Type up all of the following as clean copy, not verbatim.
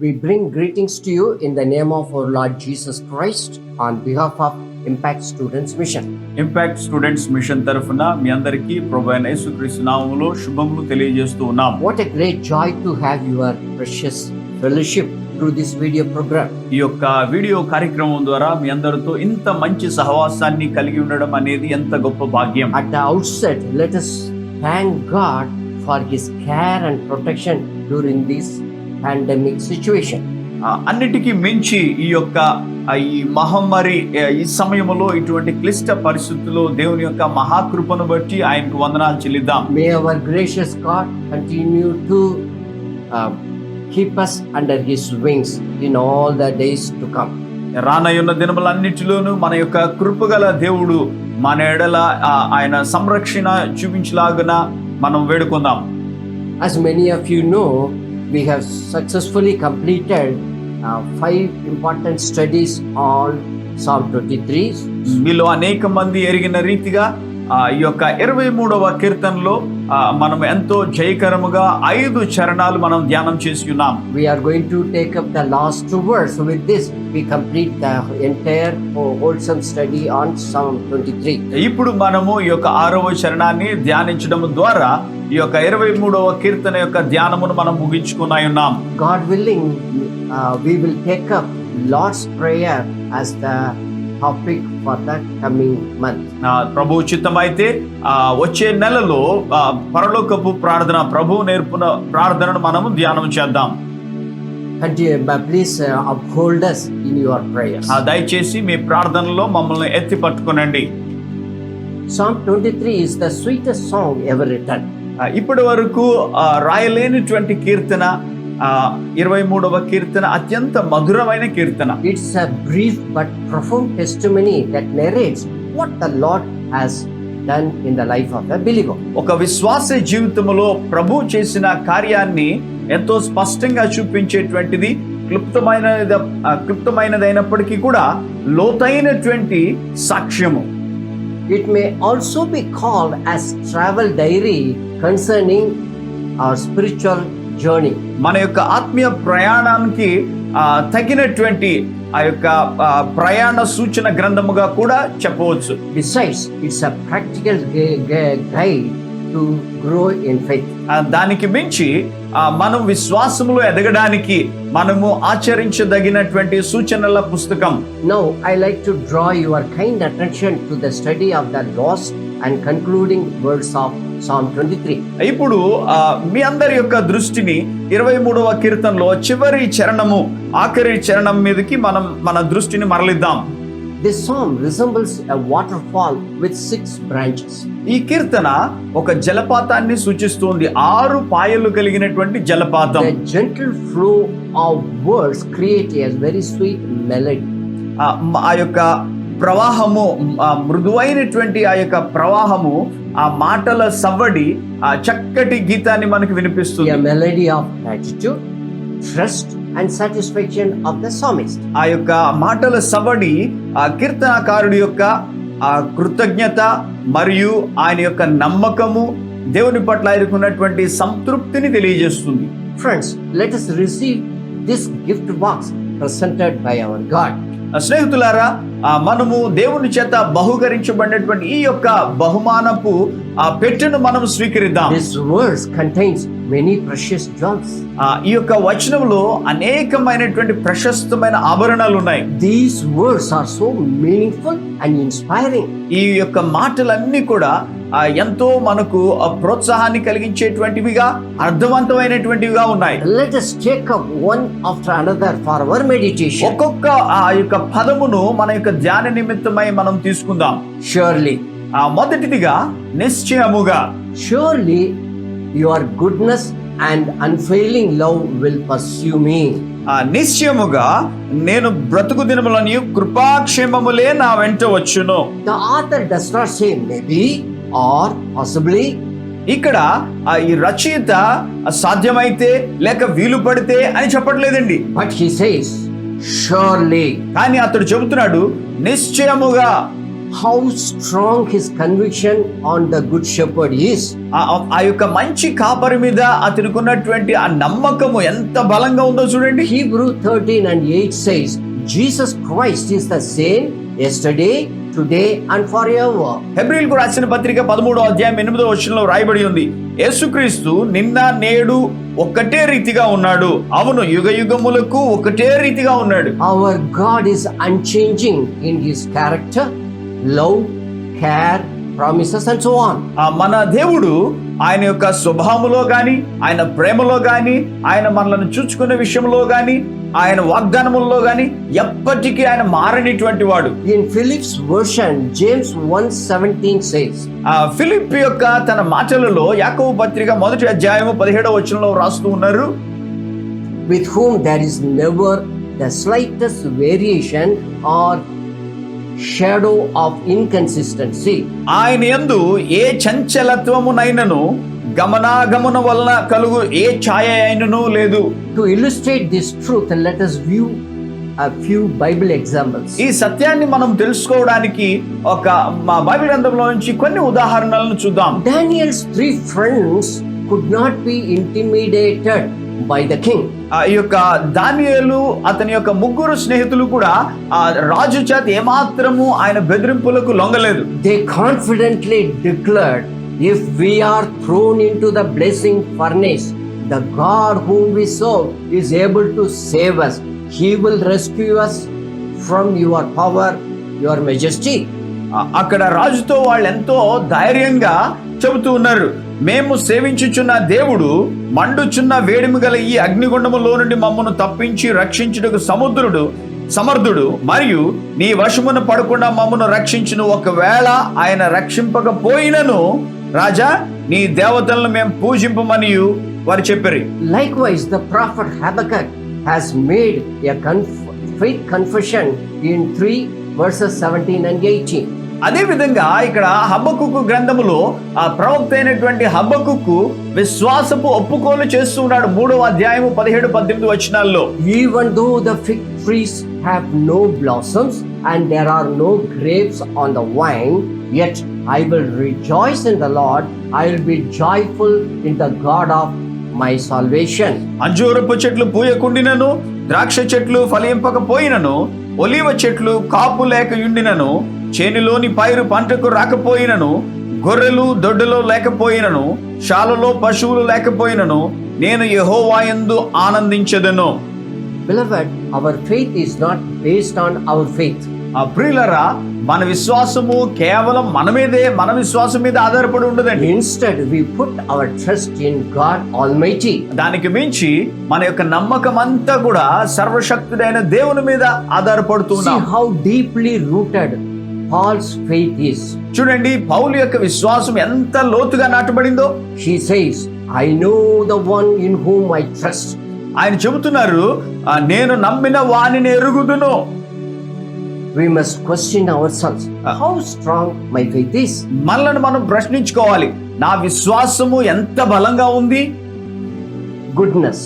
We bring greetings to you in the name of our Lord Jesus Christ on behalf of Impact Students Mission. Impact students mission తరఫున మీ అందరికీ ప్రభువైన యేసుక్రీస్తు నామములో శుభములు తెలియజేస్తూ ఉన్నాం. What a great joy to have your precious fellowship through this video program. ఈ యొక్క వీడియో కార్యక్రమం ద్వారా మీ అందరితో ఇంత మంచి సహవాసాన్ని కలిగి ఉండడం అనేది ఎంత గొప్ప భాగ్యం. At the outset, let us thank God for His care and protection during this pandemic situation. అన్నిటికీ మించి ఈ మహమ్మారి ఈ సమయంలో ఇటువంటి క్లిష్ట పరిస్థితుల్లో దేవుని యొక్క మహాకృపను బట్టి ఆయనకు వందనాలు చెల్లిద్దాం. May our gracious God continue to keep us under His wings in all the days to come. రానయ్యున్న దినములన్నిటిలోనూ మన యొక్క కృపగల దేవుడు మన ఎడల ఆయన సంరక్షణ చూపించలాగున మనం వేడుకుందాం. As many of you know, we have successfully completed 5 important studies on Psalm 23. మీలో అనేక మంది ఎరిగిన రీతిగా ఈ యొక్క 23వ కీర్తనలో మనం ఎంతో జయకరముగా 5 చరణాలు మనం ధ్యానం చేసి ఉన్నాం. We are going to take up the last verse. With this, we complete the entire wholesome study on Psalm 23. ఇప్పుడు మనము ఈ యొక్క 6వ చరణాన్ని ధ్యానించడం ద్వారా ఈ యొక్క 23వ కీర్తన యొక్క ధ్యానమును మనం ముగించుకున్నాయి ఉన్నాం. God willing, we will take up Lord's Prayer as the topic for the coming month. ప్రభు చిత్తమైతే వచ్చే నెలలో పరలోకపు ప్రార్థన, ప్రభువు నేర్పున ప్రార్థనను మనము ధ్యానం చేద్దాం. Please uphold us in your prayers. దయచేసి మీ ప్రార్థనలో మమ్మల్ని ఎత్తి పట్టుకునండి. Psalm 23 is the sweetest song ever written. ఇప్పటి వరకు రాయలేనిటువంటి కీర్తన 23వ కీర్తన అత్యంత మధురమైన కీర్తన. It's a brief but profound testimony that narrates what the Lord has done in the life of a believer. ఒక విశ్వాస జీవితంలో ప్రభు చేసిన కార్యాన్ని ఎంతో స్పష్టంగా చూపించేటువంటిది, క్లుప్తమైనదైనప్పటికీ కూడా లోతైనటువంటి సాక్ష్యము. It may also be called as travel diary concerning our spiritual journey. మన యొక్క ఆత్మీయ ప్రయాణానికి తగినటువంటి ఆ యొక్క ప్రయాణ సూచన గ్రంథముగా కూడా చెప్పవచ్చు. Besides, it's a practical guide to grow in faith. దానికి మించి మనం విశ్వాసములో ఎదగడానికి మనము ఆచరించదగినటువంటి సూచనల పుస్తకం. Now I like to draw your kind attention to the study of the last and concluding words of Psalm 23. ఇప్పుడు మీ అందరి యొక్క దృష్టిని 23వ కీర్తనలో చివరి చరణము, ఆఖరి చరణం మీదకి మన దృష్టిని మరలిద్దాం. This psalm resembles a waterfall with 6 branches. ఈ కీర్తన ఒక జలపాతాన్ని సూచిస్తుంది. 6 పాయలు కలిగినటువంటి జలపాతం. The gentle flow of words create a very sweet melody. ఆ యొక్క ప్రవాహము, మృదువైనటువంటి ఆ యొక్క ప్రవాహము, ఆ మాటల సవ్వడి ఆ చక్కటి గీతాన్ని మనకు వినిపిస్తుంది. A melody of gratitude, trust and satisfaction of the psalmist. ఆ యొక్క మాటల సవ్వడి ఆ కీర్తనకారుడి యొక్క ఆ కృతజ్ఞత మరియు ఆయన యొక్క నమ్మకము, దేవుని పట్ల ఆయనకున్నటువంటి సంతృప్తిని తెలియజేస్తుంది. Friends, let us receive this gift box presented by our God. స్నేహితులారా, మనము దేవుని చేత బహుకరించబడినటువంటి ఈ యొక్క బహుమానపు ఆ పెట్టెను మనం స్వీకరిద్దాం. This verse contains many precious gems. ఈ యొక్క వచనంలో అనేకమైనటువంటి ప్రశస్తమైన ఆభరణాలు ఉన్నాయి. These words are so meaningful and inspiring. ఈ యొక్క మాటలన్నీ కూడా ఎంతో మనకు ప్రోత్సాహాన్ని కలిగించేటువంటివిగా, అర్థవంతమైనటువంటివిగా ఉన్నాయి. Let us take up one after another for our meditation. ఒక్కొక్క ఆ యొక్క పదమును మన యొక్క ధ్యాన నిమిత్తమై మనం తీసుకుందాం. Surely, మొదటిదిగా నిశ్చయముగా. surely your goodness and unfailing love will pursue me. నిశ్చయముగా నేను బ్రతుకు దినములని కృపాక్షేమములే నా వెంట వచ్చును. The author does not say maybe or possibly. ఇక్కడ ఈ రచయిత సాధ్యమైతే లేక వీలు పడితే అని చెప్పట్లేదండి. But he says surely. కానీ అతడు చెబుతున్నాడు నిశ్చయముగా. how strong his conviction on the good shepherd is. ఆ యొక్క మంచి కాపరి మీద అతనికి ఉన్నటువంటి ఆ నమ్మకము ఎంత బలంగా ఉందో చూడండి. Hebrew 13:8 says, Jesus Christ is the same yesterday, today and forever. హెబ్రీయులకు రాసిన పత్రిక 13వ అధ్యాయం 8వ వచనంలో రాయబడి ఉంది, యేసుక్రీస్తు నిన్న నేడు ఒక్కటే రీతిగా ఉన్నాడు. అవును, యుగ యుగములకు ఒకటే రీతిగా ఉన్నాడు. Our God is unchanging in his character, love, care, promises and so on. మన దేవుడు ఆయన యొక్క స్వభావములో గాని, ఆయన ప్రేమలో గాని, ఆయన మనల్ని చూచుకునే విషయంలో గాని, ఆయన వాగ్దానముల్లో గాని ఎప్పటికీ ఆయన మారనిటువంటి వాడు. In Philip's version, James 1:17 says, Philip యొక్క తన మాటలలో యాకోబు పత్రిక 1వ అధ్యాయము 17వ వచనంలో రాస్తూ ఉన్నారు, with whom there is never the slightest variation or shadow of inconsistency. ఆయన యందు ఏ చంచలత్వమునైనను గమనాగమన వలన కలుగు ఏ ఛాయ అయినను లేదు. To illustrate this truth, let us view a few Bible examples. ఈ సత్యాన్ని మనం తెలుసుకోవడానికి ఒక బైబిల్ గ్రంథంలో నుంచి కొన్ని ఉదాహరణలను చూద్దాం. Daniel's 3 friends could not be intimidated by the king. ఈ యొక్క దానియేలు అతని యొక్క ముగ్గురు స్నేహితులు కూడా ఆ రాజు చేత ఏమాత్రము ఆయన బెదిరింపులకు లొంగలేదు. They confidently declared, if we are thrown into the blazing furnace, the God whom we serve is able to save us. He will rescue us from your power, your majesty. అక్కడ రాజుతో వాళ్ళు ఎంతో ధైర్యంగా చెబుతూ ఉన్నారు, మేము సేవించుచున్న దేవుడు మండుచున్న వేడిమి గల ఈ అగ్నిగుండములో నుండి మమ్మను తప్పించి రక్షించుటకు సమర్థుడు మరియు నీ వశమున పడకుండా మమ్మను రక్షించును. ఒకవేళ ఆయన రక్షింపకపోయినను రాజా నీ దేవతలను మేము పూజింపమనియు వారు చెప్పారు. Likewise, the prophet Habakkuk has made a faith confession in 3 verses 17 and 18. అదే విధంగా ఇక్కడ హబక్కుకు గ్రంథములో ఆ ప్రవక్త అయినటువంటి హబక్కుకు విశ్వాసపు ఒప్పుకోలు చేస్తూ ఉన్నాడు. 3వ అధ్యాయము 17-18 వచనాల్లో, even though the fig trees have no blossoms and there are no grapes on the vine, yet I will rejoice in the Lord. I will be joyful in the God of my salvation. అంజూరపు చెట్లు పూయకుండినను, ద్రాక్ష చెట్లు ఫలింపకపోయినను, ఒలీవ చెట్లు కాపు లేక యుండినను, చేనులోని పైరు పంటకు రాకపోయినను, గొర్రెలు దొడ్డులో లేకపోయినను, శాలలో పశువులు లేకపోయినను, నేను యెహోవాయందు ఆనందించెదను. Beloved, our faith is not based on our faith. ప్రియులారా, మన విశ్వాసము కేవలం మన విశ్వాసం మీద ఆధారపడి ఉండదండి. Instead, we put our trust in God Almighty. దానికి మించి మన యొక్క నమ్మకం అంతా కూడా సర్వశక్తుడైన దేవుని మీద ఆధారపడుతున్నాం. See how deeply rooted Paul's faith is. చూడండి, పౌలు యొక్క విశ్వాసం ఎంత లోతుగా నాటబడిందో. He says, I know the one in whom I trust. ఆయన చెబుతున్నారు, నేను నమ్మిన వానిని ఎరుగుదును. We must question ourselves, how strong my faith is. మనల్ని మనం ప్రశ్నించుకోవాలి, నా విశ్వాసము ఎంత బలంగా ఉంది. Goodness,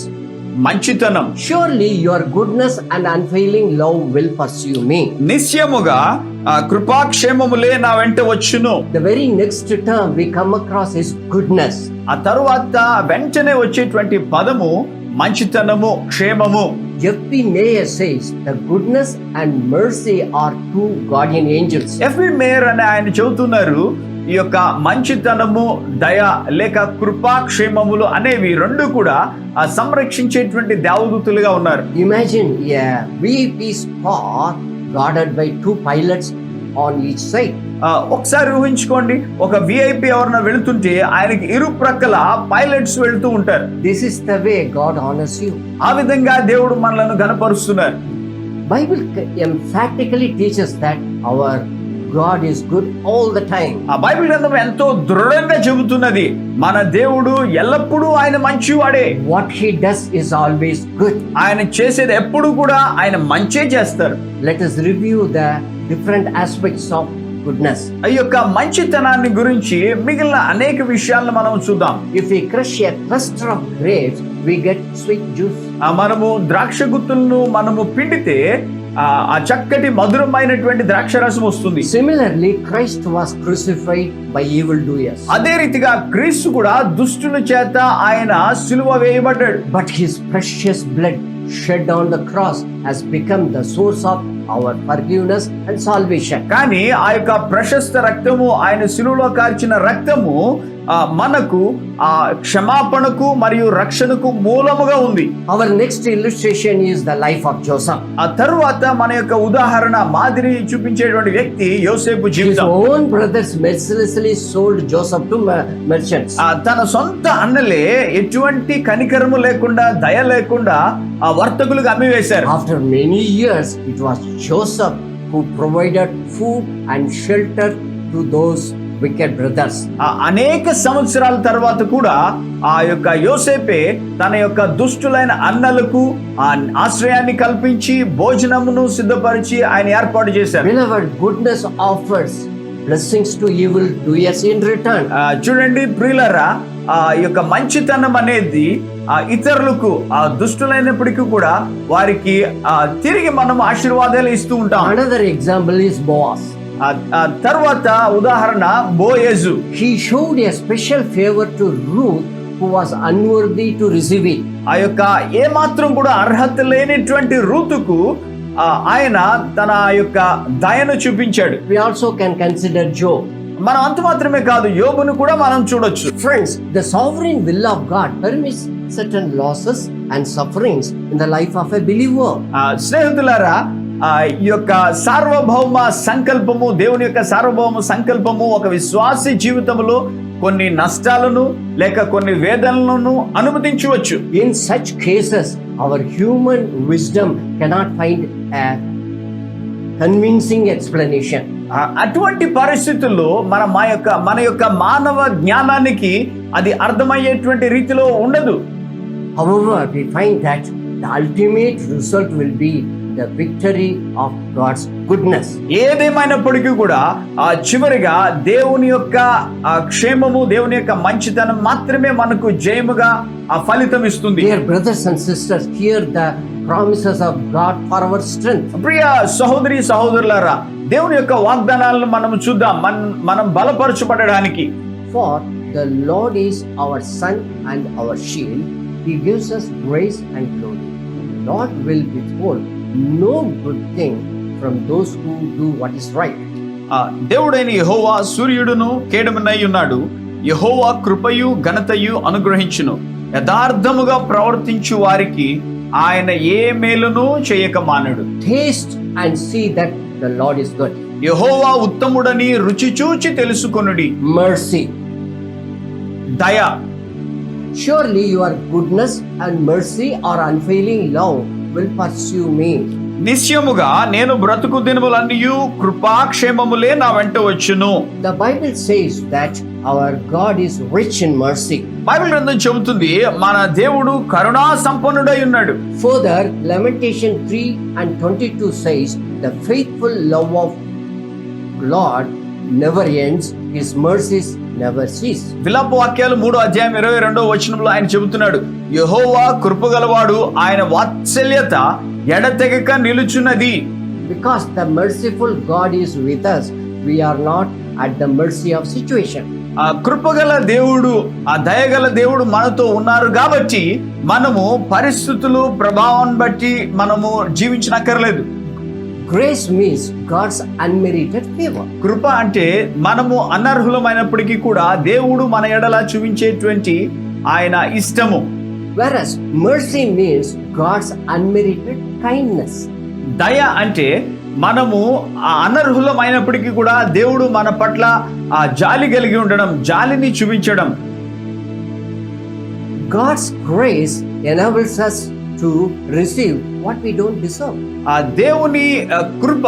మంచితనం, surely your goodness and unfailing love will pursue me. నిశ్చయముగా కృపాక్షేమములే నా వెంట వచ్చును. The very next term we come across is goodness. ఆ తరువాత వెంటనే వచ్చేటువంటి పదము మంచితనము, క్షేమము. F.B. Mayer says the goodness and mercy are two guardian angels. F.B. Mayer అని ఆయన చెబుతున్నారు, ఈ యొక్క మంచితనము, దయ లేక కృపాక్షేమములు అనేవి రెండు కూడా సంరక్షించేటువంటి దేవదూతలుగా ఉన్నారు. Imagine a VIP car guarded by 2 pilots on each side. ఒకసారి ఊహించుకోండి, ఒక విఐపి ఎవరైనా వెళుతుంటే ఆయనకి ఇరు ప్రక్కల పైలట్స్ వెళ్తూ ఉంటారు. This is the way God honors you. ఆ విధంగా దేవుడు మనలను ఘనపరుస్తున్నారు. Bible emphatically teaches that our God is good all the time. ఆ బైబిల్ గ్రంథం ఎంతో దృఢంగా చెబుతున్నది, మన దేవుడు ఎల్లప్పుడూ ఆయన మంచివాడే. What he does is always good. ఆయన చేసేది ఎప్పుడు కూడా ఆయన మంచే చేస్తారు. Let us review the different aspects of goodness. ఈ యొక్క మంచితనాన్ని గురించి మిగిలిన అనేక విషయాలను మనం చూద్దాం. If we crush a cluster of grapes, we get sweet juice. మనము ద్రాక్ష గుత్తులను మనము పిండితే ఆ చక్కటి మధురమైనటువంటి ద్రాక్షరసం వస్తుంది. Similarly, Christ was crucified by evildoers. అదే రీతిగా క్రీస్తు కూడా దుష్టుల చేత ఆయన సిలువ వేయబడ్డాడు. But his precious blood shed on the cross has become the source of our forgiveness and salvation. కానీ ఆ యొక్క ప్రశస్త రక్తము, ఆయన సిలువలో కార్చిన రక్తము మనకు ఆ క్షమాపణకు మరియు రక్షణకు మూలముగా ఉంది. Our next illustration is the life of Joseph. ఆ తరువాత మన యొక్క ఉదాహరణ మాదిరి చూపించేటువంటి వ్యక్తి యోసేపు His జీవితం. own brothers mercilessly sold Joseph to merchants. తన సొంత అన్నలే ఎటువంటి కనికరము లేకుండా, దయ లేకుండా ఆ వర్తకులకు అమ్మివేశారు. After many years, it was Joseph who provided food and shelter to those wicked brothers. అనేక సంవత్సరాల తర్వాత కూడా ఆ యొక్క యోసేపే తన యొక్క దుష్టులైన అన్నలకు ఆశ్రయాన్ని కల్పించి భోజనమును సిద్ధపరిచి ఆయన ఏర్పాటు చేశారు. Beloved, goodness offers blessings to evil doers in return. చూడండి ప్రియులారా, ఆ యొక్క మంచితనం అనేది ఇతరులకు దుష్టులైనప్పటికీ కూడా వారికి తిరిగి మనం ఆశీర్వాదాలు ఇస్తూ ఉంటాం. Another example is Boaz. తర్వాత ఉదాహరణ బోయేజు. He showed a special favor to Ruth, who was unworthy to receive it. ఆ యొక్క ఏ మాత్రం కూడా అర్హత లేనిటువంటి రూతుకు ఆయన తన యొక్క దయను చూపించాడు. We also can consider Job. మనం అంత మాత్రమే కాదు, యోబును కూడా మనం చూడొచ్చు. Friends, the sovereign will of God permits certain losses and sufferings in the life of a believer. స్నేహితులారా, ఈ యొక్క సార్వభౌమ సంకల్పము, దేవుని యొక్క సార్వభౌమ సంకల్పము ఒక విశ్వాసి జీవితంలో కొన్ని నష్టాలను లేక కొన్ని వేదనలను అనుమతించవచ్చు. In such cases, our human wisdom cannot find a convincing explanation. అటువంటి పరిస్థితుల్లో మన యొక్క మానవ జ్ఞానానికి అది అర్థమయ్యేటువంటి రీతిలో ఉండదు. However, we find that the ultimate result will be the victory of God's goodness. ఏదేమైనప్పటికీ కూడా చివరిగా దేవుని యొక్క క్షేమము, దేవుని యొక్క మంచితనం మాత్రమే మనకు జయముగా ఫలితం ఇస్తుంది. Dear brothers and sisters, hear the promises of God for our strength. ప్రియ సహోదరి సహోదరులారా, దేవుని యొక్క వాగ్దానాలను మనం చూద్దాం, మనం బలపరచబడడానికి. For the Lord is our sun and our shield. He gives us grace and glory. The Lord will withhold no good thing from those who do what is right. దేవుడైన యెహోవా సూర్యుడును కేడమునై ఉన్నాడు. యెహోవా కృపయు ఘనతయు అనుగ్రహించును. యథార్థముగా ప్రవర్తించు వారికి ఆయన ఏ మేలును చేయక మానడు. Taste and see that the Lord is good. యెహోవా ఉత్తముడని రుచి చూచి తెలుసుకొనుడి. Mercy. దయ. Surely your goodness and mercy or unfailing love will pursue me. నిశ్చయముగా నేను బ్రతుకు దినములన్నీయు కృపాక్షేమములే నా వెంట వచ్చును. The Bible says that our God is rich in mercy. Bible గ్రంథం చెబుతుంది మన దేవుడు కరుణా సంపన్నుడై ఉన్నాడు. Further, Lamentation 3:22 says, the faithful love of Lord never ends, his mercies never cease. విలాప వాక్యాలు 3:22 ఆయన చెబుతున్నాడు, యెహోవా కృపగలవాడు, ఆయన వాత్సల్యత ఎడతెగక నిలుచున్నది. Because the merciful God is with us, we are not at the mercy of situation. ఆ కృపగల దేవుడు, ఆ దయగల దేవుడు మనతో ఉన్నారు కాబట్టి మనము పరిస్థితులు ప్రభావాన్ని బట్టి మనము జీవించనక్కర్లేదు. Grace means God's unmerited favor. కృప అంటే మనము అనర్హులమైనప్పటికీ కూడా దేవుడు మన ఎడల చూపించేటువంటి ఆయన ఇష్టము. Whereas mercy means God's unmerited kindness. దయ అంటే మనము అనర్హులమైనప్పటికీ కూడా దేవుడు మన పట్ల ఆ జాలి కలిగి ఉండడం, జాలిని చూపించడం. God's grace enables us to receive what we don't deserve. ఆ దేవుని కృప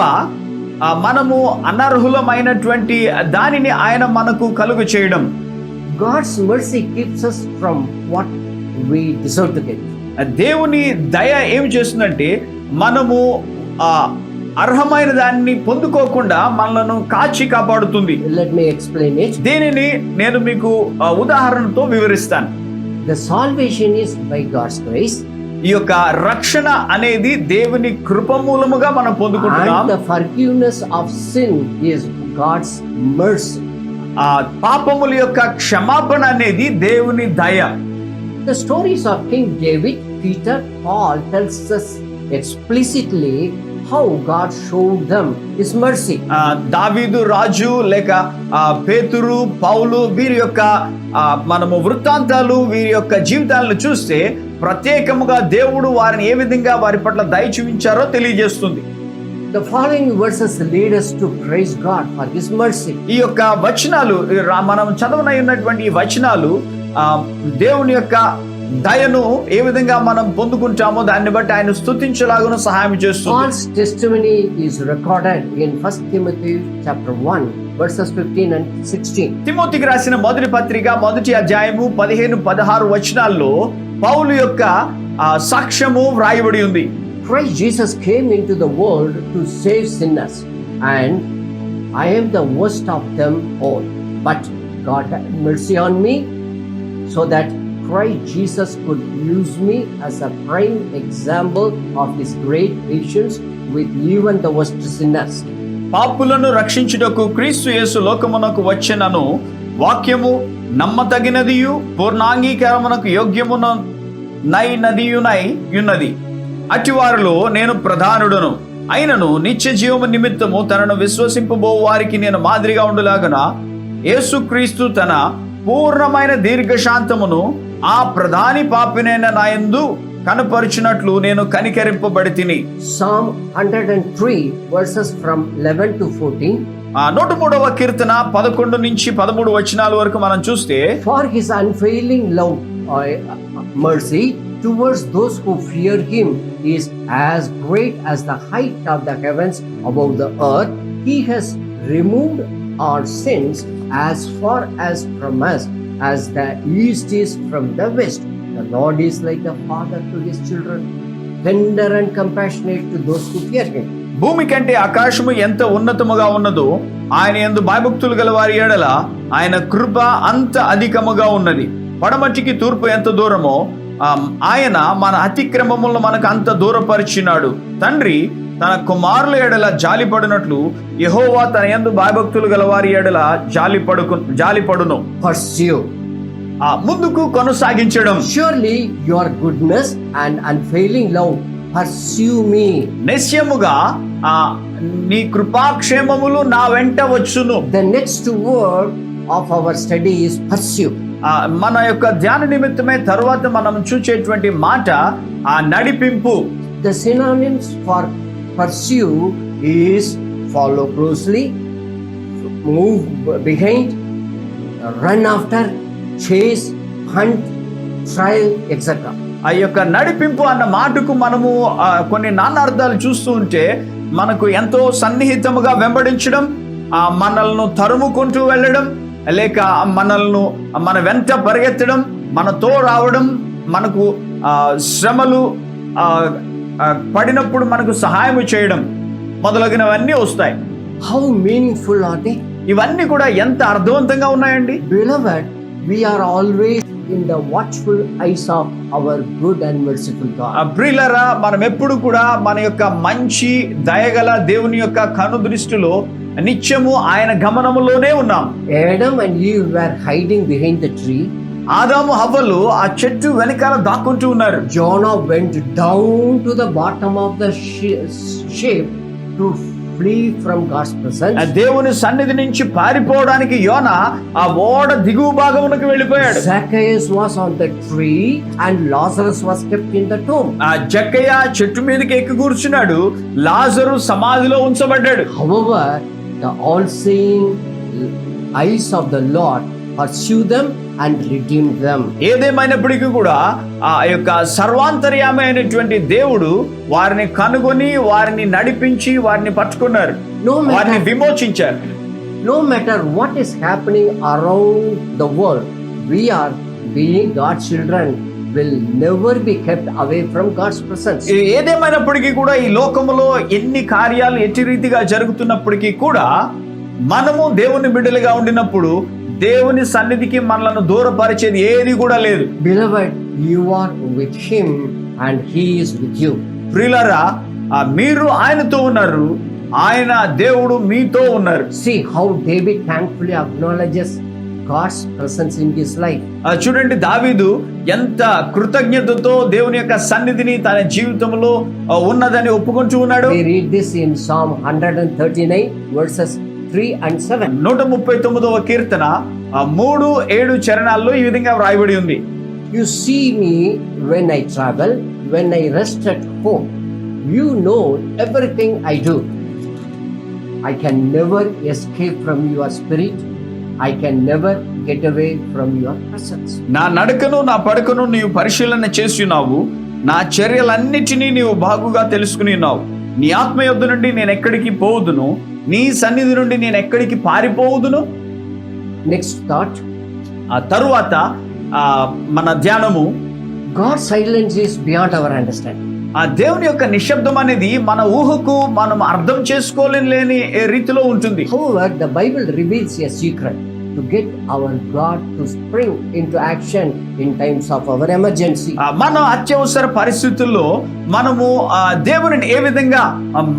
మనము అనర్హులమైనటువంటి దానిని ఆయన మనకు కలుగ చేయడం. God's mercy keeps us from what we deserve to get. దేవుని దయ ఏమి చేస్తుందంటే మనము అర్హమైన దాన్ని పొందుకోకుండా మనలను కాచి కాపాడుతుంది. Let me explain it. దీనిని నేను మీకు ఉదాహరణతో వివరిస్తాను. The salvation is by God's grace ఈ యొక్క రక్షణ అనేది దేవుని కృప మూలముగా మనం పొందుకుంటున్నాం. And the forgiveness of sin is God's mercy. ఆ పాపముల యొక్క క్షమాపణ అనేది దేవుని దయ. The stories of King David, Peter, Paul tells us explicitly how God showed them His mercy. దావీదు రాజు లేక పేతురు, పౌలు వీరి యొక్క మనము వృత్తాంతాలు, వీరి యొక్క జీవితాలను చూస్తే ప్రత్యేకముగా దేవుడు వారిని ఏ విధంగా వారి పట్ల దయ చూపించారో తెలియజేస్తుంది. The following verses lead us to praise God for His mercy. ఈ యొక్క వచనాలు మనం చదవనైనటువంటి ఈ వచనాలు దేవుని యొక్క దయను ఏ విధంగా మనం పొందుకుంటామో దాన్ని బట్టి ఆయన స్తుతించలాగున సహాయం చేస్తుంది. Paul's testimony is recorded in 1 Timothy chapter 1 verses 15 and 16. తిమోతికి రాసిన మొదటి పత్రిక మొదటి అధ్యాయము 15-16 వచనాల్లో పౌలు యొక్క సాక్ష్యము వ్రాయబడి ఉంది. Christ Jesus came into the world to save sinners, and I am the worst of them all. But God had mercy on me, so that Christ Jesus could use me as a prime example of His great patience with even the worst sinners. పాపులను రక్షించుటకు క్రీస్తు యేసు లోకమునకు వచ్చెనను వాక్యము నమ్మతగినదియు పూర్ణాంగీకారమునకు యోగ్యమున నదియునై ఉన్నది. అటివారిలో నేను ప్రధానుడను అయినను నిత్య జీవము నిమిత్తము తనను విశ్వసింపబో వారికి నేను మాదిరిగా ఉండులాగన యేసుక్రీస్తు తన పూర్ణమైన దీర్ఘశాంతమును ఆ ప్రధాని పాపినైన నాయందు కనపరిచినట్లు నేను కనికరింపబడితిని. Psalm 103 verses from 11 to 14. 103వ కీర్తన 11 నుంచి 13 వచనాల వరకు మనం చూస్తే, For His unfailing love mercy towards those who fear Him is as great as the height of the heavens above the earth. He has removed our sins as far as from us as the east is from the west. The Lord is like the father to His children, tender and compassionate to those who fear Him. భూమి కంటే ఆకాశము ఎంత ఉన్నతముగా ఉన్నదో ఆయన యందు భయభక్తులు గల వారి ఎడల ఆయన కృప అంత అధికముగా ఉన్నది. పడమటికి తూర్పు ఎంత దూరమో ఆయన మన అతిక్రమములను మనకు అంత దూరపరిచినాడు. తండ్రి తన కుమారుల ఎడల జాలిపడినట్లు యెహోవా తన యందు భయభక్తులు గల వారి ఎడల జాలిపడును. Pursue. ముందుకు కొనసాగించడం. Surely your goodness and unfailing love pursue me. నిశ్చయముగా నీ కృపాక్షేమములు నా వెంట వచ్చును. The next word of our study is pursue. మన యొక్క ధ్యాన నిమిత్తమే తరువాత మనం చూచేటువంటి మాట నడిపింపు. The synonyms for pursue is follow closely, move behind, run after, chase, hunt, trial, etc. ఆ యొక్క నడిపింపు అన్న మాటకు మనము కొన్ని నానార్థాలు చూస్తూ ఉంటే మనకు ఎంతో సన్నిహితముగా వెంబడించడం, మనల్ని తరుముకుంటూ వెళ్ళడం, లేక మన వెంట పరిగెత్తడం, మనతో రావడం, మనకు శ్రమలు పడినప్పుడు మనకు సహాయం చేయడం మొదలగినవన్నీ వస్తాయి. How meaningful are they? ఇవన్నీ కూడా ఎంత అర్థవంతంగా ఉన్నాయండి. Beloved, we are always in the watchful eyes of our good and merciful God. ప్రియులారా, మనం ఎప్పుడు కూడా మన యొక్క మంచి దయగల దేవుని యొక్క కను దృష్టిలో నిత్యము ఆయన గమనములోనే ఉన్నాం. Adam and Eve were hiding behind the tree. ఆదాము హవ్వలు ఆ చెట్టు వెనకాల దాక్కుంటూ ఉన్నారు. Jonah went down to the bottom of the ship to flee from God's presence. దేవుని సన్నిధి నుంచి పారిపోవడానికి యోనా ఆ ఓడ దిగువ భాగమునకు వెళ్ళిపోయాడు. Zacchaeus was on the tree and Lazarus was kept in the tomb. ఆ జక్కయ్య చెట్టు మీదకి ఎక్కి కూర్చున్నాడు, లాజరు సమాధిలో ఉంచబడ్డాడు. However, the all-seeing eyes of the Lord pursue them and redeem them. ఏదేమైనప్పటికీ కూడా ఆ యొక్క సర్వాంతర్యామి అయినటువంటి దేవుడు వారిని కనుగొని వారిని నడిపించి వారిని పట్టుకున్నారు, వారిని విమోచించారు. No matter what is happening around the world, we are being God's children will never be kept away from God's presence. ఏదేమైనప్పటికీ కూడా ఈ లోకములో ఎన్ని కార్యాలు ఎట్టి రీతిగా జరుగుతున్నప్పటికీ కూడా మనము దేవుని బిడ్డలుగా ఉండినప్పుడు దేవుని సన్నిధికి మనలను దూరపరిచేది ఏది కూడా లేదు. Beloved, you are with Him and He is with you. ప్రియులారా, మీరు ఆయనతో ఉన్నారు, ఆయన దేవుడు మీతో ఉన్నారు. See how David thankfully acknowledges God's presence in his life. చూడండి, దావీదు ఎంత కృతజ్ఞతతో దేవుని యొక్క సన్నిధిని తన జీవితంలో ఉన్నదని ఒప్పుకుంటూ ఉన్నాడు. We read this in Psalm 139 verses 3 and 7. 139వ కీర్తన 3-7 చరణాల్లో ఈ విధంగా వ్రాయబడి ఉంది. You see me when I travel, when I rest at home. You know everything I do. I can never escape from your spirit. I can never get away from your presence. నా నడకను నా పడకను నీవు పరిశీలన చేసి ఉన్నావు, నా చర్యలన్నిటినీ నీవు బాగుగా తెలుసుకుని ఉన్నావు. నీ ఆత్మ యొద్ద నుండి నేను ఎక్కడికి పోవుదును, నీ సన్నిధి నుండి నేను ఎక్కడికి పారిపోవుదును. Next thought. ఆ తరువాత మన ధ్యానము, God's silence is beyond our understanding. ఆ దేవుని యొక్క నిశ్శబ్దం అనేది మన ఊహకు మనం అర్థం చేసుకోలేని రీతిలో ఉంటుంది. However, the Bible reveals a secret to get our God to spring into action in times of our emergency. మన అత్యవసర పరిస్థితుల్లో మనము దేవుని ఏ విధంగా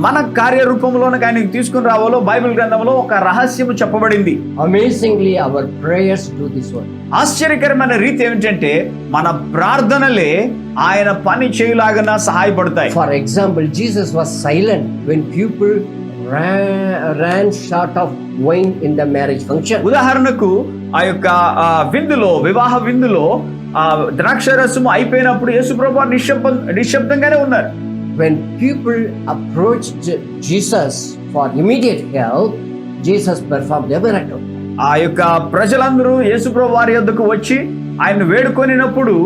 మన కార్యరూపంలోనే ఆయనకి తీసుకుని రావాలో బైబిల్ గ్రంథంలో ఒక రహస్యం చెప్పబడింది. Amazingly, our prayers do this work. ఆశ్చర్యకరమైన రీతి ఏమిటంటే మన ప్రార్థనలే ఆయన పని చేయలాగా సహాయపడతాయి. For example, Jesus was silent when people ran short of wine in the marriage function. ఉదాహరణకు ఆ యొక్క విందులో, వివాహ విందులో ద్రాక్షరసము అయిపోయినప్పుడు యేసుప్రభువు నిశ్శబ్దంగానే ఉన్నారు. When people approached Jesus for immediate help, Jesus performed a miracle. ఆ యొక్క ప్రజలందరూ యేసుప్రభువు వారి యొద్దకు వచ్చి ఆయన వేడుకొనినప్పుడు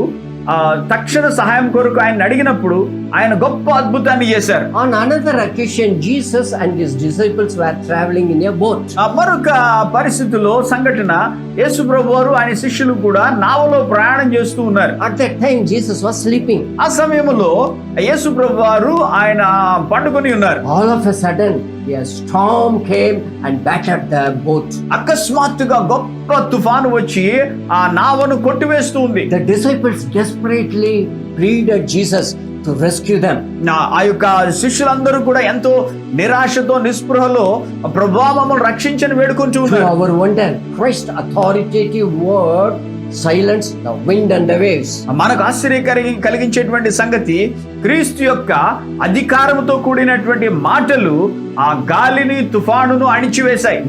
తక్షణ సహాయం కొరకు ఆయన అడిగినప్పుడు ఆయన గొప్ప అద్భుతాన్ని చేశారు. On another occasion, Jesus and his disciples were traveling in a boat. మరొక పరిస్థితుల్లో సంఘటన, యేసుప్రభువు వారు ఆయన శిష్యులు కూడా నావలో ప్రయాణం చేస్తూ ఉన్నారు. At that time, Jesus was sleeping. ఆ సమయంలో యేసుప్రభువు వారు ఆయన పండుకొని ఉన్నారు. All of a sudden, a storm came and battered the boat. అకస్మాత్తుగా గొప్ప తుఫాను వచ్చి ఆ నావను కొట్టివేస్తూ ఉంది. The disciples desperately pleaded Jesus to rescue them. ఆ యొక్క శిష్యులందరూ కూడా ఎంతో నిరాశతో నిస్పృహలో ప్రభువా మమ్మల్ని రక్షించని వేడుకొని To ఉన్నారు. our wonder, Christ's authoritative word silenced the wind and the waves. మనకు ఆశ్చర్యం కలిగించేటువంటి సంగతి, క్రీస్తు యొక్క అధికారంతో కూడినటువంటి మాటలు ఆ గాలిని తుఫానును అణిచివేశాయి.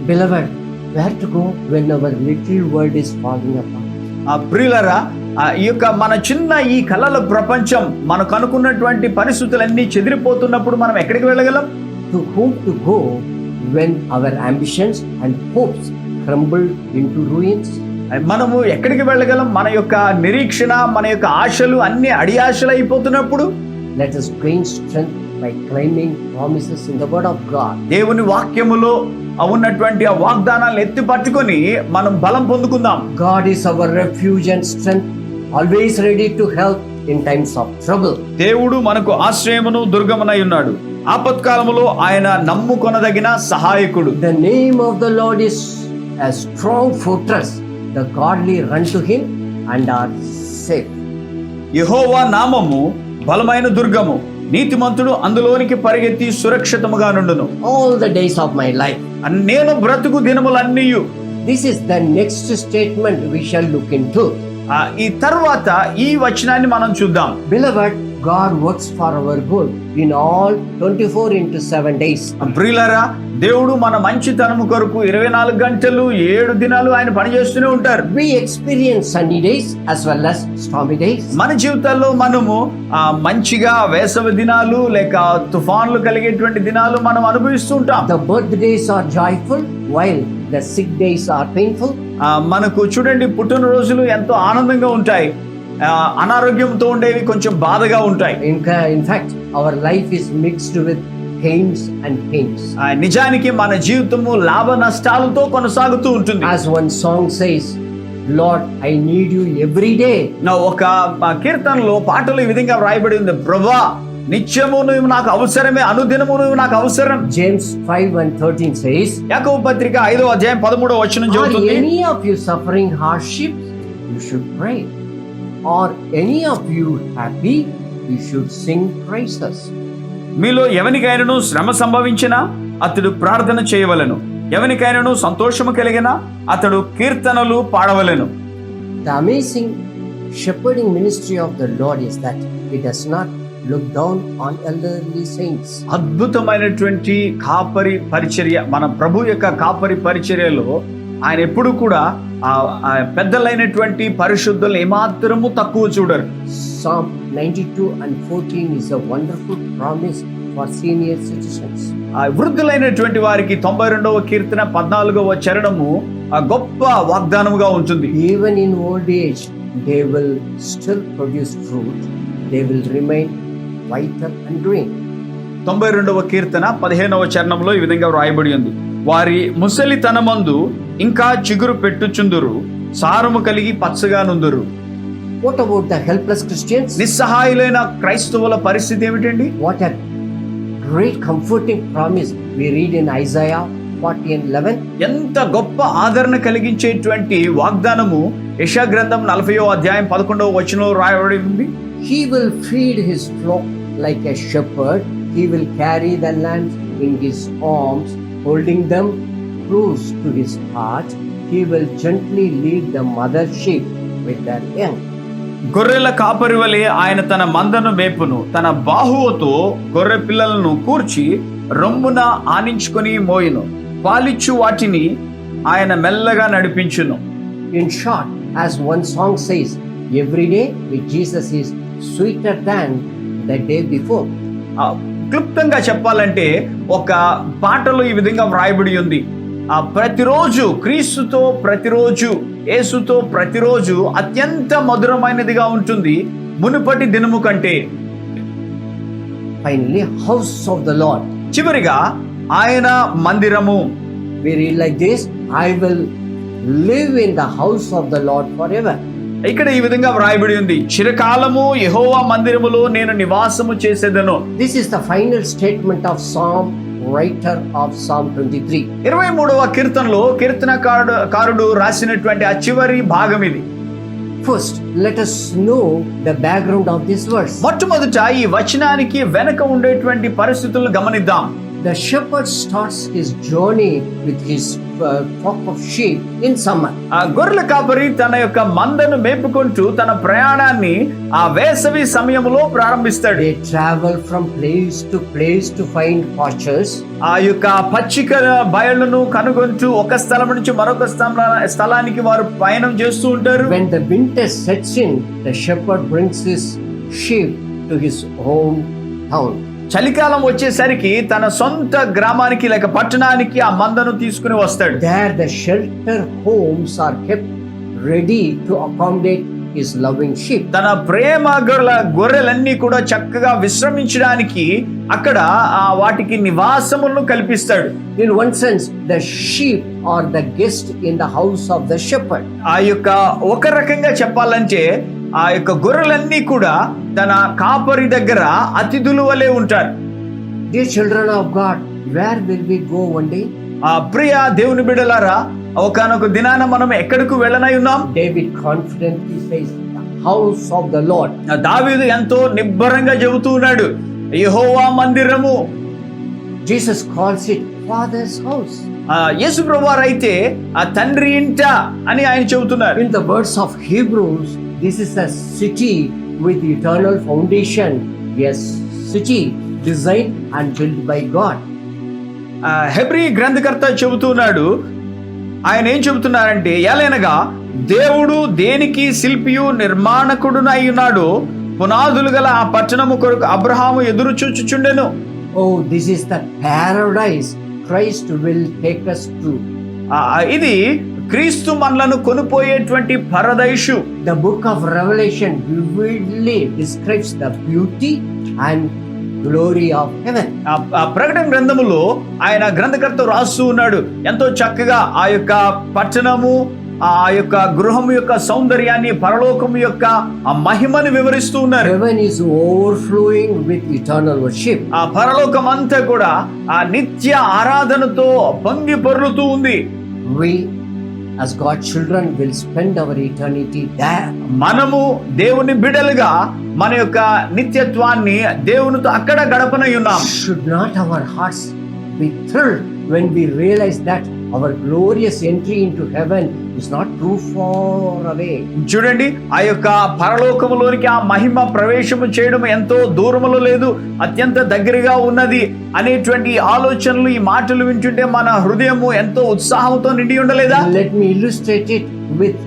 Beloved, where to go when our little world is falling apart? ప్రియులరా, ఈ యొక్క మన చిన్న ఈ కలల ప్రపంచం మనకు అనుకున్నటువంటి పరిస్థితులన్నీ చెదిరిపోతున్నప్పుడు మనం ఎక్కడికి వెళ్ళగలం? To whom to go when our ambitions and hopes crumble into ruins? మనము ఎక్కడికి వెళ్ళగలం? మన యొక్క నిరీక్షణ, మన యొక్క ఆశలు అన్ని అడియాశలు అయిపోతున్నప్పుడు Let us gain strength by claiming promises in the word of God. దేవుని వాక్యములో ఉన్నటువంటి ఆ వాగ్దానాలను ఎత్తి పట్టుకొని మనం బలం పొందుకుందాం. God is our refuge and strength, always ready to help in times of trouble. దేవుడు మనకు ఆశ్రయమును దుర్గమునై ఉన్నాడు. ఆపత్కాలములో ఆయన నమ్ముకొనదగిన సహాయకుడు. The name of the Lord is a strong fortress. The godly run to him and are safe. యెహోవా నామము బలమైన దుర్గము, నీతిమంతుడు అందులోనికి పరిగెత్తి సురక్షితముగా నుండును. All the days of my life. నేను బ్రతుకు దినములన్నీయు. This is the next statement we shall look into. ఈ తర్వాత ఈ వచనాన్ని మనం చూద్దాం. Beloved, God works for our good in all 24/7 days. ప్రియులారా, దేవుడు మన మంచితనము కొరకు 24 గంటలు 7 దినాలు ఆయన పనిచేస్తూనే ఉంటారు. We experience sunny days as well as stormy days. మన జీవితాల్లో మనము మంచిగా వేసవి దినాలు లేక తుఫాన్లు కలిగేటువంటి దినాలు మనం అనుభవిస్తూ ఉంటాం. The birthdays are joyful while the sick days are painful. మనకు చూడండి, పుట్టినరోజులు ఎంతో ఆనందంగా ఉంటాయి, అనారోగ్యంతో ఉండేవి కొంచెం బాధగా ఉంటాయి. In fact, our life is mixed with gains and pains. నిజానికి మన జీవితము లాభ నష్టాలతో కొనసాగుతూ ఉంటుంది. As one song says, Lord, I need you every day. ఒక కీర్తనలో పాటలు ఈ విధంగా వ్రాయబడి ఉంది, ప్రభువా నిత్యము నువ్వు నాకు అవసరమే, అనుదినము నువ్వు నాకు అవసరం. James 5:13 says, యాకోబు పత్రిక 5వ అధ్యాయం 13వ వచనం are చెబుతుంది, any of you suffering hardship? You should pray. or any of you happy, you should sing praises. మీలో ఎవనికైనాను శ్రమ సంభవించినా అతడు ప్రార్థన చేయవలెను, ఎవనికైనాను సంతోషము కలిగినా అతడు కీర్తనలు పాడవలెను. The amazing shepherding ministry of the Lord is that He does not look down on elderly saints. అద్భుతమైనటువంటి కాపరి పరిచర్య, మన ప్రభు యొక్క కాపరి పరిచర్యలో ఆయన ఎప్పుడు కూడా ఆ పెద్దలైనటువంటి పరిశుద్ధులు ఏమాత్రము తక్కువ చూడరు. Psalm 92 and 14 is a wonderful promise for senior citizens. ఆ వృద్ధులైనటువంటి వారికి 92వ కీర్తన 14వ చరణము ఆ గొప్ప వాగ్దానముగా ఉంటుంది. Even in old age, they will still produce fruit. They will remain vital and green. 92వ కీర్తన 15వ చరణంలో ఈ విధంగా వ్రాయబడి ఉంది. వారి ముసలితనమందు ఇంకా చిగురు పెట్టుచుందురు, సారము కలిగి పచ్చగా నుందురు. What about the helpless Christians? నిస్సహాయులైన క్రైస్తవుల పరిస్థితి ఏమిటండి? What a great comforting promise we read in Isaiah 40 and 11. ఎంత గొప్ప ఆదరణ కలిగించేటువంటి వాగ్దానము యెషయా గ్రంథం 40వ అధ్యాయం 11వ వచనంలో రాయబడి ఉంది. He will feed his flock like a shepherd. He will carry the lambs in his arms, holding them close to his heart. He will gently lead the mother sheep with their young. గొర్రెల కాపరి వలె ఆయన తన మందను మేపును, తన బాహువుతో గొర్రె పిల్లలను కూర్చి రొమ్మున ఆనించుకొని మోయును, పాలిచ్చు వాటిని ఆయన మెల్లగా నడిపించును. In short, as one song says, every day with Jesus is sweeter than the day before. క్లుప్తంగా చెప్పాలంటే ఒక పాటలో ఈ విధంగా వ్రాయబడి ఉంది. ప్రతిరోజు క్రీస్తుతో, ప్రతిరోజు యేసుతో ప్రతిరోజు అత్యంత మధురమైనదిగా ఉంటుంది మునుపటి దినము కంటే. Finally, house of the Lord. చివరిగా ఆయన మందిరము. We read like this, I will live in the house of the Lord forever. ఇక్కడ ఈ విధంగా వ్రాయబడి ఉంది, చిరకాలము యెహోవా మందిరములో నేను నివాసము చేసేదను. This is the final statement of Psalm writer of Psalm 23. 23వ కీర్తనలో కీర్తనకారుడు రాసినటువంటి ఆ చివరి భాగం ఇది. First, let us know the background of this verse. మొట్టమొదట ఈ వచనానికి వెనక ఉండేటువంటి పరిస్థితులను గమనిద్దాం. The shepherd starts his journey with his flock of sheep in summer. ఆ గొర్రెల కాపరి తన యొక్క మందను మేపుకుంటూ తన ప్రయాణాన్ని ఆ వేసవి సమయంలో ప్రారంభిస్తాడు. They travel from place to place to find pastures. ఆ యొక్క పచ్చిక బయళ్ళను కనుగొంటూ ఒక స్థలం నుంచి మరొక స్థలానికి వారు పయనం చేస్తూ ఉంటారు. When the winter sets in, the shepherd brings his sheep to his home town. చలికాలం వచ్చేసరికి తన సొంత గ్రామానికి లేక పట్టణానికి ఆ మందను తీసుకుని వస్తాడు. There the shelter homes are kept ready to accommodate his loving sheep. తన ప్రేమ గొర్రెలన్నీ కూడా చక్కగా విశ్రమించడానికి అక్కడ వాటికి నివాసములను కల్పిస్తాడు. In one sense, the sheep are the guest in the house of the shepherd. ఆ యొక్క ఒక రకంగా చెప్పాలంటే ఆ యొక్క గొర్రెలన్నీ కూడా తన కాపరి దగ్గర అతిథులు వలె ఉంటారు. Dear children of God, where will we go one day? ఆ ప్రియ దేవుని బిడ్డలారా, ఒకనొక దినాన మనం ఎక్కడికి వెళ్ళనై ఉన్నాం? David confidently says, the house of the Lord. దావీదు ఎంతో నిబ్బరంగా చెబుతూ ఉన్నాడు, యెహోవా మందిరము. Jesus calls it Father's house. యేసు ప్రభువారు అయితే ఆ తండ్రి ఇంట అని ఆయన చెబుతున్నారు. In the words of Hebrews, this is a city with eternal foundation. Yes, city designed and built by God. Hebrew గ్రంథకర్త చెబుతున్నాడు, ఆయన ఏం చెబుతున్నారంటే, ఎలైనగా దేవుడు దేనికి శిల్పియు నిర్మాణకుడునై ఉన్నాడు, పునాదులు గల ఆ పట్టణము కొరకు అబ్రహాము ఎదురు చూచుచుండెను. Oh, this is the paradise Christ will take us to. ఇది క్రీస్తు మనలను కొనుపోయేటువంటి పరదైషు. The book of Revelation vividly describes the beauty and glory of heaven. ప్రకటన గ్రంథములో ఆయన గ్రంథకర్త రాస్తూ ఉన్నాడు, ఎంతో చక్కగా ఆ యొక్క పట్టణము, ఆ యొక్క గృహము యొక్క సౌందర్యాన్ని, పరలోకము యొక్క ఆ మహిమను వివరిస్తూ ఉన్నారు. Heaven is overflowing with eternal worship. ఆ పరలోకం అంతా కూడా ఆ నిత్య ఆరాధనతో పొంగి పొర్లుతూ ఉంది. We as God's children will spend our eternity there. మనము దేవుని బిడ్డలుగా మన యొక్క నిత్యత్వాన్ని దేవునితో అక్కడ గడపనై ఉన్నాం. Should not our hearts be thrilled when we realize that our glorious entry into heaven is not too far away? చూడండి, ఆ యొక్క పరలోకములోనికి ఆ మహిమ ప్రవేశము చేయడం ఎంతో దూరములో లేదు, అత్యంత దగ్గరగా ఉన్నది అనేటువంటి ఆలోచనలు, ఈ మాటలు వింటుంటే మన హృదయము ఎంతో ఉత్సాహంతో నిండి ఉండలేదా? Let me illustrate it with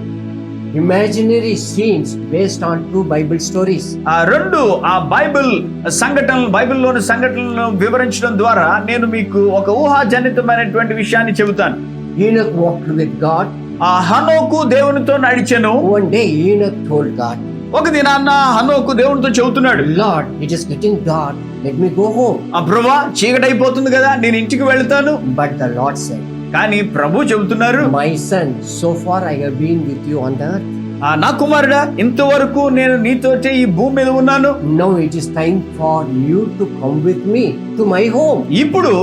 imaginary scenes based on two Bible stories. ఆ బైబిల్లోని సంఘటనలను వివరించడం ద్వారా నేను మీకు ఒక ఊహాజనితమైనటువంటి విషయాన్ని చెబుతాను. Enoch walked with God. హనోకు దేవునితో నడిచెను. One day Enoch told God, ఒక దినాన్న హనోకు దేవునితో చెబుతున్నాడు, Lord, it is getting dark, let me go home. ప్రభువా, చీకటి అయిపోతుంది కదా, నేను ఇంటికి వెళ్తాను. But the Lord said, కానీ ప్రభు చెబుతున్నారు, My son, so far I have been with you on the earth. నా కుమారుడా, ఇంతవరకు నేను నీతోటే ఈ భూమి మీద ఉన్నాను. Now it is time for you to come with me to my home. ఇప్పుడు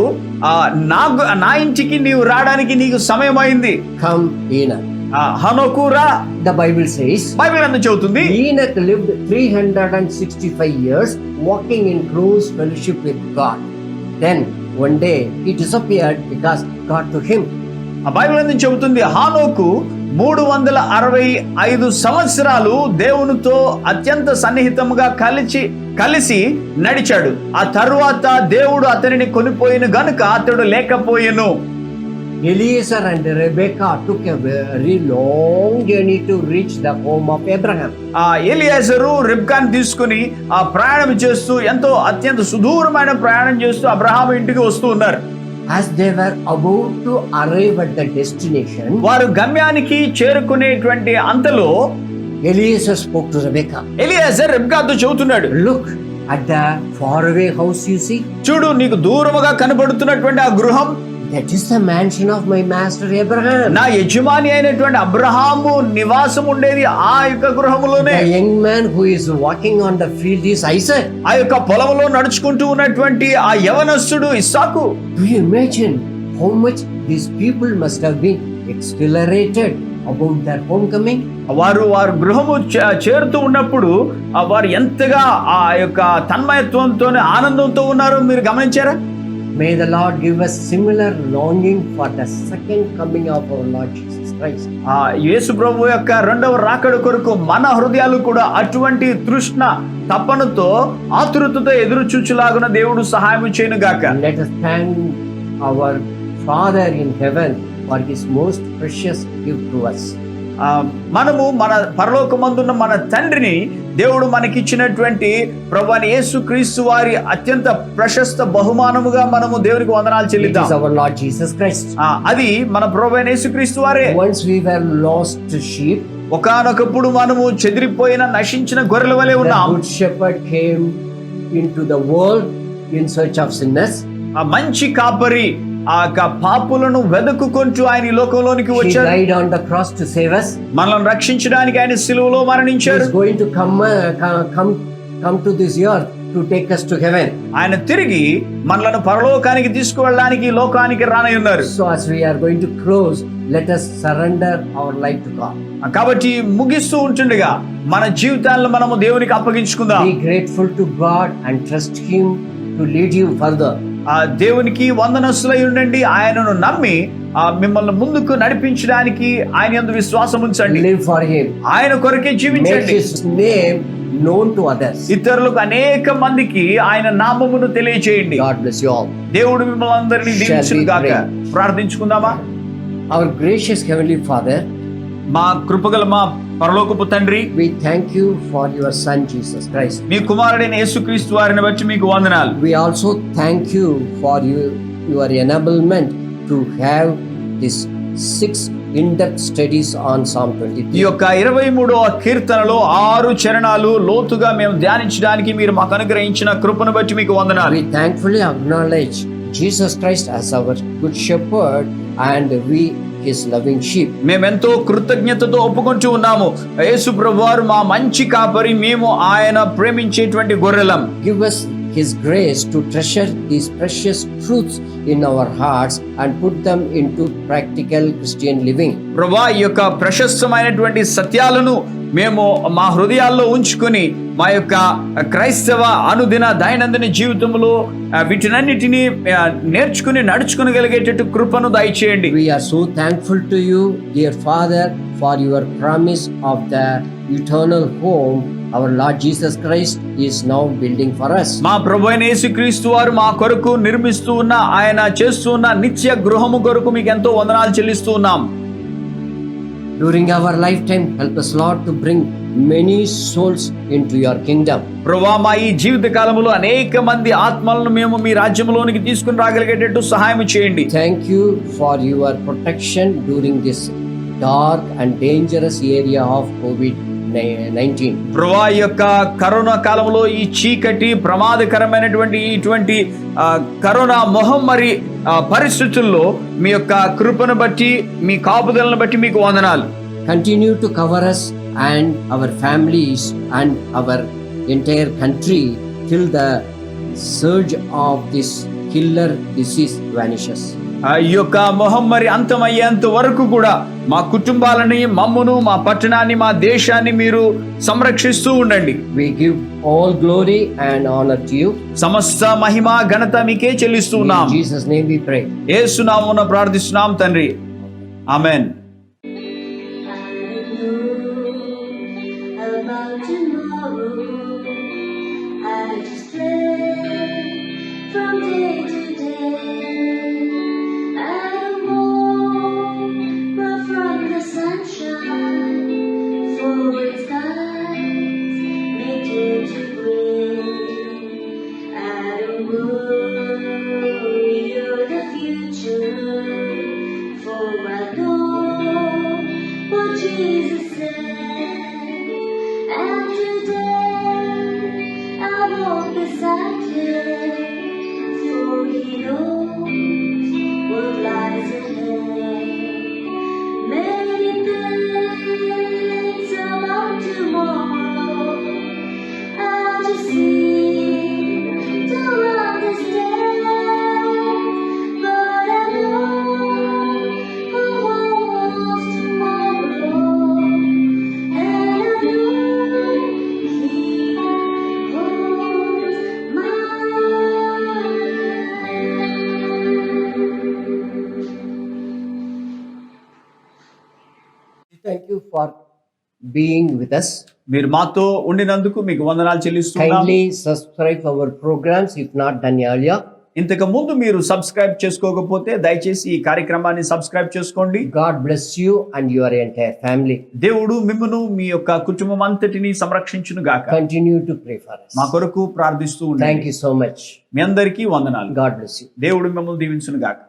నా ఇంటికి నీవు రావడానికి నీకు సమయం అయింది. Come, Enoch. హనోకు రా. The Bible says, బైబిల్ అంతా చెబుతుంది, Enoch lived 365 years walking in close fellowship with God. Then one day he disappeared because God took him. Bible అంతా చెబుతుంది, హానోకు 365 సంవత్సరాలు దేవునితో అత్యంత సన్నిహితంగా కలిసి నడిచాడు. ఆ తరువాత దేవుడు అతనిని కొనిపోయిన గనుక అతడు లేకపోయెను. Eliezer and Rebekah took a very long journey to reach the home of Abraham. ఎలియాజరు రిబ్కాను తీసుకుని ప్రయాణం చేస్తూ అత్యంత సుదూరమైన ప్రయాణం చేస్తూ అబ్రహాము ఇంటికి వస్తూ ఉన్నారు. As they were about to arrive at the destination, వారు గమ్యానికి చేరుకునేటువంటి అంతలో Eliezer spoke to Rebekah. Eliezer రిబ్కాతో చెబుతున్నాడు, Look at the faraway house you see. చూడు, నీకు దూరముగా కనబడుతున్నటువంటి ఆ గృహం, that is the mansion of my master Abraham. నా యజమాని అయినటువంటి అబ్రహాము నివాసం ఉండేది ఆ యొక్క గృహములోనే. The young man who is walking on the field is Isaac. ఆ యొక్క పొలంలో నడుచుకుంటూ ఉన్నటువంటి ఆ యవనస్తుడు ఇస్సాకు. Do you imagine how much these people must have been exhilarated about their homecoming? వారు గృహము చేరుతూ ఉన్నప్పుడు వారు ఎంతగా ఆ యొక్క తన్మయత్వంతో ఆనందంతో ఉన్నారో మీరు గమనించారా? May the Lord give us similar longing for the second coming of our Lord Jesus Christ. యేసు ప్రభు యొక్క రెండవ రాకడ కొరకు మన హృదయాలు కూడా అటువంటి తృష్ణ తపనతో ఆతురతతో ఎదురు చూచులాగున దేవుడు సహాయం చేయను గాక. Let us thank our Father in heaven for his most precious gift to us. మనము మన పరలోకమందున్న మన తండ్రిని, దేవుడు మనకిచ్చినటువంటి ప్రభువైన యేసుక్రీస్తు వారి అత్యంత ప్రశస్త బహుమానముగా మనము దేవునికి వందనాలు చెల్లిద్దాం. Our Lord Jesus Christ. అది మన ప్రభువైన యేసుక్రీస్తు వారే. Once we were lost sheep, ఒకానొకప్పుడు మనము చెదిరిపోయిన నశించిన గొర్రెల వలె ఉన్నాం. The good shepherd came into the world in search of sinners. ఆ మంచి కాపరి ఆ పాపులను వెదకుకొంటూ ఆయన ఈ లోకంలోనికి వచ్చాడు. He died on the cross to save us. మనల్ని రక్షించడానికి ఆయన సిలువలో మరణించాడు. He is going to come to this earth to take us to heaven. ఆయన తిరిగి మనలను పరలోకానికి తీసుకువెళ్ళడానికి ఈ లోకానికి రానై ఉన్నారు. So as we are going to close, let us surrender our life to God. కాబట్టి ముగిస్తూ ఉంటుండగా మన జీవితాలను మనము దేవునికి అప్పగించుకుందాం. Be grateful to God and trust him to lead you further. దేవునికి వందనస్తులై ఉండండి. ఆయనను నమ్మి మిమ్మల్ని ముందుకు నడిపించడానికి ఆయన యందు విశ్వాసం ఉంచండి. Live for him. ఆయన కొరకే జీవించండి. Make his name known to others. ఇతరులకు అనేక మందికి ఆయన నామమును తెలియజేయండి. God bless you all. దేవుడు మిమ్మల్ని అందరినీ దీవించును గాక. ప్రార్థించుకుందామా? Our gracious heavenly Father, మా కృపగల మా పరలోకపు తండ్రి, we thank you for your son Jesus Christ. మీ కుమారుడైన యేసుక్రీస్తు వారిని బట్టి మీకు వందనాలు. We also thank you for your enablement to have this 6 in-depth studies on Psalm 23. ఈ యొక్క 23వ కీర్తనలో 6 చరణాలు లోతుగా మేము ధ్యానించడానికి మీరు మాకు అనుగ్రహించిన కృపను బట్టి మీకు వందనాలు. We thankfully acknowledge Jesus Christ as our good shepherd and we his loving sheep. మేమెంతో కృతజ్ఞతతో ఒప్పుకుంటూ ఉన్నాము. యేసు ప్రభువారు మా మంచి కాపరి, మేము ఆయన ప్రేమించేటువంటి గొర్రెలం. Give us His grace to treasure these precious truths in our hearts and put them into practical Christian living. ప్రభువా, ఈ యొక్క ప్రశస్తమైనటువంటి సత్యాలను మేము మా హృదయాల్లో ఉంచుకొని మా యొక్క క్రైస్తవ అనుదిన దైనందిన జీవితంలో వీటినన్నిటినీ నేర్చుకుని నడుచుకునగలిగేటట్టు కృపను దయచేయండి. We are so thankful to you, dear Father, for your promise of the eternal home our Lord Jesus Christ is now building for us. మా ప్రభువైన యేసుక్రీస్తు వారు మా కొరకు నిర్మిస్తూ ఉన్న, ఆయన చేస్తూ ఉన్న నిత్య గృహము కొరకు మీకు ఎంతో వందనాలు చెల్లిస్తూ ఉన్నాం. During our lifetime, help us, Lord, to bring many souls into your kingdom. ప్రభువా, మా ఈ జీవిత కాలంలో అనేక మంది ఆత్మలను మేము మీ రాజ్యంలోనికి తీసుకుని రాగలిగేటట్టు సహాయం చేయండి. Thank you for your protection during this dark and dangerous area of COVID-19. ప్రభువా, ఈ యొక్క కరోనా కాలంలో ఈ చీకటి ప్రమాదకరమైనటువంటి ఇటువంటి కరోనా మహమ్మారి పరిస్థితుల్లో మీ యొక్క కృపను బట్టి, మీ కాపుదలను బట్టి మీకు వందనాలు. Continue to cover us and our families and our entire country till the surge of this killer disease vanishes. ఈ యొక్క మహమ్మారి అంతమయ్యేంత వరకు కూడా మా కుటుంబాలని, మమ్మును, మా పట్టణాన్ని, మా దేశాన్ని మీరు సంరక్షిస్తూ ఉండండి. We give all glory and honor to you. సమస్త మహిమ ఘనత మీకే చెల్లిస్తూ ఉన్నాం. In Jesus' name we pray. యేసు నామమున ప్రార్థిస్తున్నాం తండ్రి, ఆమేన్. About tomorrow, I just pray from day to day. I won't run from the sunshine, for its skies may turn to gray. I don't worry of the future, for I know what Jesus said. And today I walk beside Him, for He knows what lies ahead. Many things about tomorrow I just seem to understand, but I know who holds tomorrow. Thank you for being with us. మీరు మాతో ఉండినందుకు మీకు వందనాలు చెల్లిస్తున్నాం. Kindly subscribe our programs if not done earlier. ఇంతకు ముందు మీరు subscribe చేసుకోకపోతే దయచేసి ఈ కార్యక్రమాన్ని సబ్స్క్రైబ్ చేసుకోండి. God bless you and your entire family. దేవుడు మిమ్మును, మీ యొక్క కుటుంబం అంతటిని సంరక్షించును గాక. Continue to pray for us. మా కొరకు ప్రార్థిస్తూ ఉండండి. Thank you so much. మీ అందరికీ వందనాలు. God bless you. దేవుడు మిమ్మల్ని దీవించును గాక.